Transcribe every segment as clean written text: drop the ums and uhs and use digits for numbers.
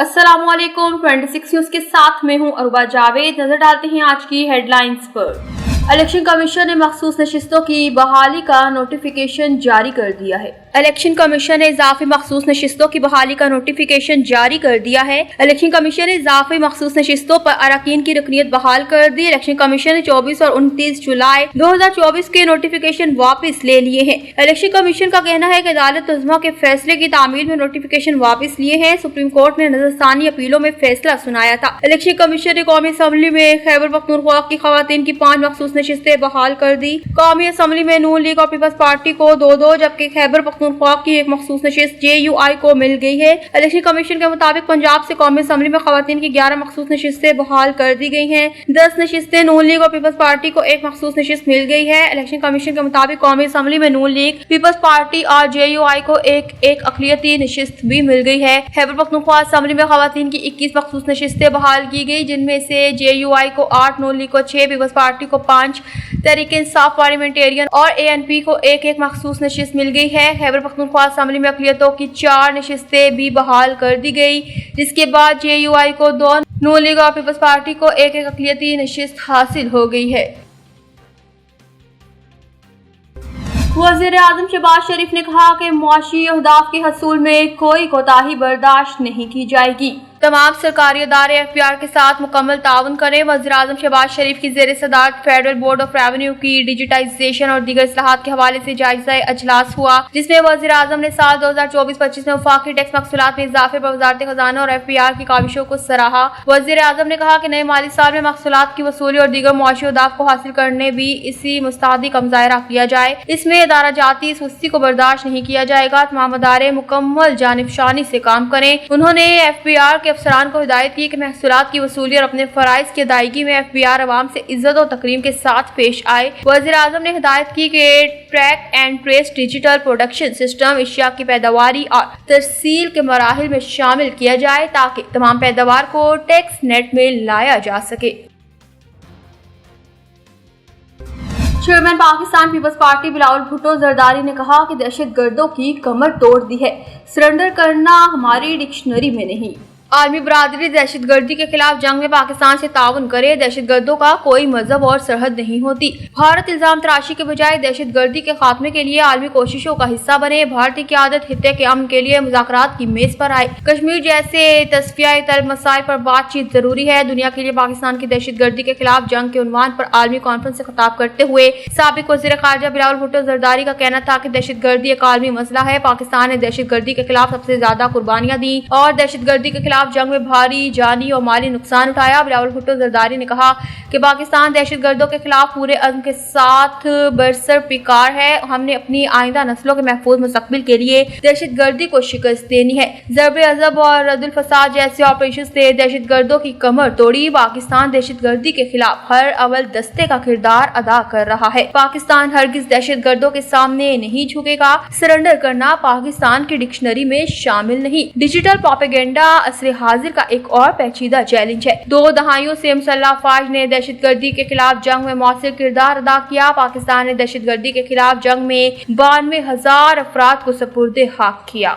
अस्सलाम वालेकुम। 26 न्यूज के साथ मैं हूं अरुबा जावेद। नजर डालते हैं आज की हेडलाइंस पर। इलेक्शन कमीशन ने मखसूस नशिस्तों की बहाली का नोटिफिकेशन जारी कर दिया है। इलेक्शन कमीशन ने इजाफी मखसूस नशिस्तों की बहाली का नोटिफिकेशन जारी कर दिया है। इलेक्शन कमीशन ने इजाफी मखसूस नशिस्तों पर अरकान की रुकनियत बहाल कर दी। इलेक्शन कमीशन ने 24 और 29 जुलाई 2024 के नोटिफिकेशन वापस ले लिए हैं। इलेक्शन कमीशन का कहना है कि अदालत उज़्मा के फैसले की तामील में नोटिफिकेशन वापस लिए हैं। सुप्रीम कोर्ट ने नजरसानी अपीलों में फैसला सुनाया था। इलेक्शन कमीशन ने कौमी असम्बली में खैबर पख्तूनख्वा की खवातीन की 5 मखसूस नशिस्तें बहाल कर दी। कौमी असम्बली में नून लीग और पीपल्स पार्टी को 2-2 जबकि खैबर पख्तूनख्वा की एक मखसूस नशिस्त JUI को मिल गई है। इलेक्शन कमीशन के मुताबिक पंजाब से कौमी असम्बली में खवातीन की 11 मखसूस नशिस्तें बहाल कर दी गई हैं। 10 नशिस्तें नून लीग और पीपल्स पार्टी को एक मखसूस नशिस्त मिल गई है। इलेक्शन कमीशन के मुताबिक कौमी असम्बली में नून लीग, पीपल्स पार्टी और JUI को एक अक़लियती नशिस्त भी मिल गई है। खैबर पख्तूनख्वा असम्बली में खवातीन की 21 मखसूस नशिस्तें बहाल की गई, जिनमें से JUI को 8, नून लीग को 6, पीपल्स पार्टी को 5, तहरीक इंसाफ पार्लियामेंटेरियन और ANP को एक मखसूस नशिस्त मिल गई है। खैबर पख्तूनख्वा असम्बली में अक़लियतों की 4 नशिस्तें भी बहाल कर दी गई, जिसके बाद JUI को 2, नून लीग और पीपल्स पार्टी को एक अक़लियती नशिस्त हासिल हो गई है। वज़ीर आज़म शहबाज शरीफ ने कहा कि मुआशी अहदाफ के हसूल में कोई कोताही बर्दाश्त नहीं की जाएगी। तमाम सरकारी अदारे FPR के साथ मुकम्मल ताउन करें। वज़ीर आज़म शहबाज शरीफ की ज़ेर सदारत फेडरल बोर्ड ऑफ रेवेन्यू की डिजिटाइजेशन और दीगर इस्लाहात के हवाले से जायजा अजलास हुआ, जिसमें वज़ीर आज़म ने साल 2024-25 में वफाकी टैक्स महसूलात में इजाफे पर वज़ारत खजाना और FPR की काविशों को सराहा। वज़ीर आज़म ने कहा कि नए माली साल में महसूलात की वसूली और दीगर मुआशी अहदाफ को हासिल करने भी इसी मुस्तहदी का मुज़ाहरा किया जाए। इसमें इदारा जाती सुस्ती को बर्दाश्त नहीं किया जाएगा। तमाम अदारे मुकम्मल जानिबशानी से काम करें। उन्होंने FPR के अफसरान को हिदायत की कि महसूलात की वसूली और अपने फराइज की अदायगी में FPR अवाम से इज्जत और तकरीम के साथ पेश आए। वज़ीर आज़म ने हिदायत की कि track and trace digital production system अशिया की पैदावारी और तरसील के मराहिल में शामिल किया जाए ताकि तमाम पैदावार को टैक्स नेट में लाया जा सके। चेयरमैन पाकिस्तान पीपल्स पार्टी बिलावल भुट्टो जरदारी ने कहा कि दहशतगर्दों की कमर तोड़ दी है, सरेंडर करना हमारी डिक्शनरी में नहीं। आलमी बरादरी दहशतगर्दी के खिलाफ जंग में पाकिस्तान से ताउन करे। दहशतगर्दों का कोई मजहब और सरहद नहीं होती। भारत इल्जाम तराशी के बजाय दहशतगर्दी के खात्मे के लिए आलमी कोशिशों का हिस्सा बने। भारतीय क़यादत खित्ते के अमन के लिए मुज़ाकरात की मेज पर आए। कश्मीर जैसे तस्फिया तलब मसाइल पर बातचीत जरूरी है। दुनिया के लिए पाकिस्तान की दहशतगर्दी के खिलाफ जंग के उन्वान पर आलमी कॉन्फ्रेंस से खिताब करते हुए साबिक वज़ीर ख़ारिजा बिलावल भुट्टो जरदारी का कहना था कि दहशतगर्दी एक आलमी मसला है। पाकिस्तान ने दहशतगर्दी के खिलाफ सबसे ज्यादा कुर्बानियां दी और दहशतगर्दी के खिलाफ जंग में भारी जानी और माली नुकसान उठाया। बिलावल भुट्टो जरदारी ने कहा कि पाकिस्तान दहशतगर्दों के खिलाफ पूरे अज़्म के साथ बरसर पिकार है। हमने अपनी आइंदा नस्लों के महफूज मुस्तकबिल के लिए दहशतगर्दी को शिकस्त देनी है। ज़रबे अज़ब और रद्दुल फसाद जैसे ऑपरेशन से दहशतगर्दों की कमर तोड़ी। पाकिस्तान दहशतगर्दी के खिलाफ हर अव्वल दस्ते का किरदार अदा कर रहा है। पाकिस्तान हरगिज़ दहशतगर्दों के सामने नहीं झुकेगा। सरेंडर करना पाकिस्तान की डिक्शनरी में शामिल नहीं। डिजिटल प्रोपेगेंडा असरे हाजिर का एक और पेचीदा चैलेंज है। 2 दहाइयों से मुसल्लह अफवाज ने दहशतगर्दी के खिलाफ जंग में मौसर किरदार अदा किया। पाकिस्तान ने दहशतगर्दी के खिलाफ जंग में 92,000 अफराद को सपुर्दे खाक किया।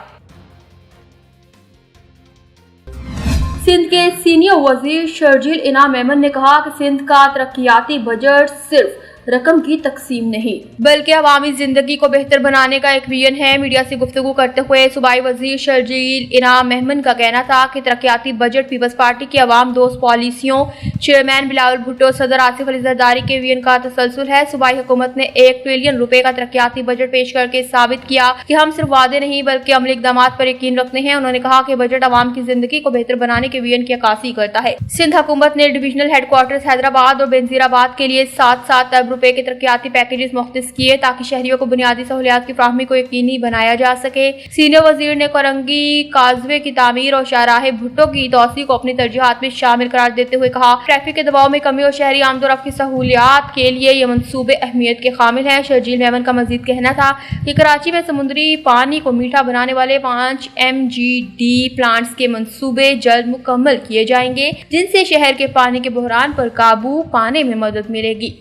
सिंध के सीनियर वजीर शर्जील इनाम मेमन ने कहा कि सिंध का तरक्याती बजट सिर्फ रकम की तकसीम नहीं बल्कि अवामी जिंदगी को बेहतर बनाने का एक विजन है। मीडिया से गुफ्तगू करते हुए सूबाई वजीर शर्जील इनाम मेमन का कहना था कि तरक्याती बजट पीपल्स पार्टी की अवाम दोस्त पॉलिसियों, चेयरमैन बिलावल भुट्टो, सदर आसिफ अली जरदारी के विजन का तसलसल है। सूबाई हुकूमत ने 1 ट्रिलियन रुपए का तरक्याती बजट पेश करके साबित किया कि हम सिर्फ वादे नहीं बल्कि अमली इक़दामात पर यकीन रखते हैं। उन्होंने कहा कि बजट अवाम की जिंदगी को बेहतर बनाने के विजन की अक्कासी करता है। सिंध हुकूमत ने डिविजनल हेडक्वार्टर्स हैदराबाद और बेनजीराबाद के लिए 7-7 अरब रुपए के तरक्याती पैकेजेस मुख्तस किए ताकि शहरियों को बुनियादी सहूलियात की फ्राहमी को यकीनी बनाया जा सके। सीनियर वजीर ने कोरंगी काजवे की तामीर और शाहराह भुट्टो की तौसी को अपनी तरजीहात में शामिल करार देते हुए कहा ट्रैफिक के दबाव में कमी और शहरी आमदोरफ्त की सहूलियात के लिए ये मंसूबे अहमियत के शामिल हैं। शर्जील मेमन का मजीद कहना था कि कराची में समुद्री पानी को मीठा बनाने वाले 5 MGD प्लांट्स के मंसूबे जल्द मुकम्मल किए जाएंगे, जिनसे शहर के पानी के बहरान पर काबू पाने में मदद मिलेगी।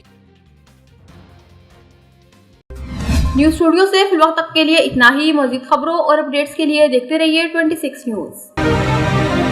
न्यूज स्टूडियो से फिलहाल तक के लिए इतना ही। मज़ीद खबरों और अपडेट्स के लिए देखते रहिए 26 न्यूज।